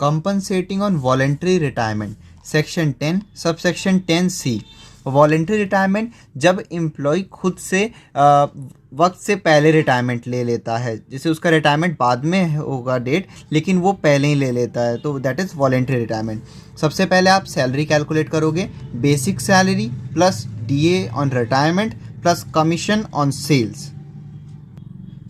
Compensating on voluntary retirement, section 10 subsection 10C। Voluntary retirement जब employ खुद से वक्त से पहले रिटायरमेंट ले लेता है, जैसे उसका रिटायरमेंट बाद में होगा डेट, लेकिन वो पहले ही ले लेता है, तो दैट इज़ वॉलेंट्री रिटायरमेंट। सबसे पहले आप सैलरी कैलकुलेट करोगे, basic salary plus DA on retirement plus commission on sales.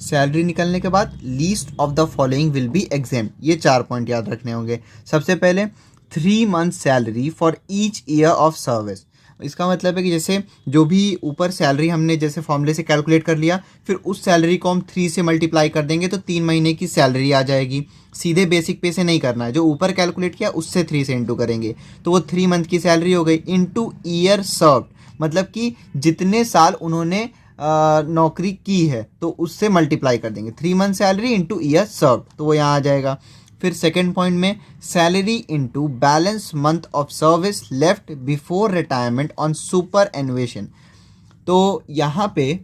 Salary निकलने के बाद least of the following will be exempt. ये 4 पॉइंट याद रखने होंगे। सबसे पहले 3 month salary for each year of service. इसका मतलब है कि जैसे जो भी ऊपर सैलरी हमने जैसे फॉर्मूले से कैलकुलेट कर लिया, फिर उस सैलरी को हम 3 से मल्टीप्लाई कर देंगे तो 3 महीने की सैलरी आ जाएगी। सीधे बेसिक पे से नहीं करना है, जो ऊपर कैलकुलेट किया उससे 3 से इंटू करेंगे तो वो 3 मंथ की सैलरी हो गई। इंटू ईयर सर्व्ड, मतलब कि जितने साल उन्होंने नौकरी की है तो उससे मल्टीप्लाई कर देंगे। 3 month salary into year served, तो वो यहाँ आ जाएगा। फिर सेकेंड पॉइंट में salary into balance month of service left before retirement on superannuation. तो यहाँ पे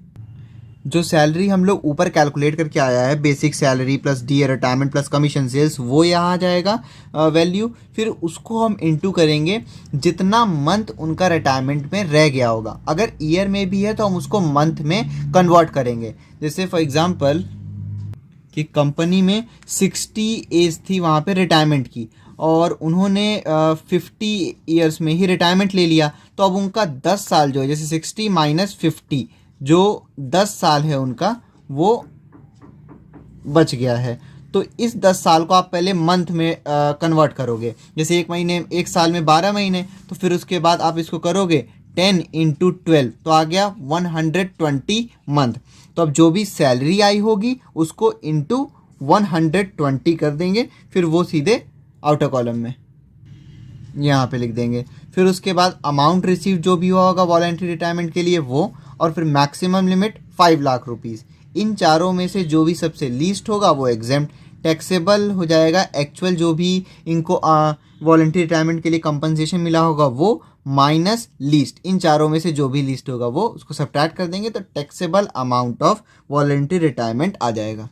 जो सैलरी हम लोग ऊपर कैलकुलेट करके आया है, basic salary plus DA retirement plus commission sales, वो यहाँ आ जाएगा वैल्यू। फिर उसको हम इंटू करेंगे जितना मंथ उनका रिटायरमेंट में रह गया होगा। अगर ईयर में भी है तो हम उसको मंथ में कन्वर्ट करेंगे। जैसे फॉर एग्जांपल कि कंपनी में 60 एज थी वहाँ पे रिटायरमेंट की, और उन्होंने 50 ईयर्स में ही रिटायरमेंट ले लिया, तो अब उनका 10 साल जो है, जैसे 60 माइनस 50, जो 10 साल है उनका वो बच गया है। तो इस 10 साल को आप पहले मंथ में कन्वर्ट करोगे। जैसे एक साल में 12 महीने, तो फिर उसके बाद आप इसको करोगे 10 इंटू 12, तो आ गया 120 मंथ। तो अब जो भी सैलरी आई होगी उसको इंटू 120 कर देंगे, फिर वो सीधे आउटर कॉलम में यहाँ पे लिख देंगे। फिर उसके बाद अमाउंट रिसीव जो भी हुआ होगा वॉलंटरी रिटायरमेंट के लिए वो, और फिर मैक्सिमम लिमिट 5 लाख रुपीज़। इन चारों में से जो भी सबसे लीस्ट होगा वो एग्जेम्प्ट टैक्सेबल हो जाएगा। एक्चुअल जो भी इनको वॉलंटरी रिटायरमेंट के लिए कंपनसेशन मिला होगा वो, माइनस लीस्ट, इन चारों में से जो भी लीस्ट होगा वो उसको सब्ट्रैक्ट कर देंगे, तो taxable amount of voluntary retirement आ जाएगा।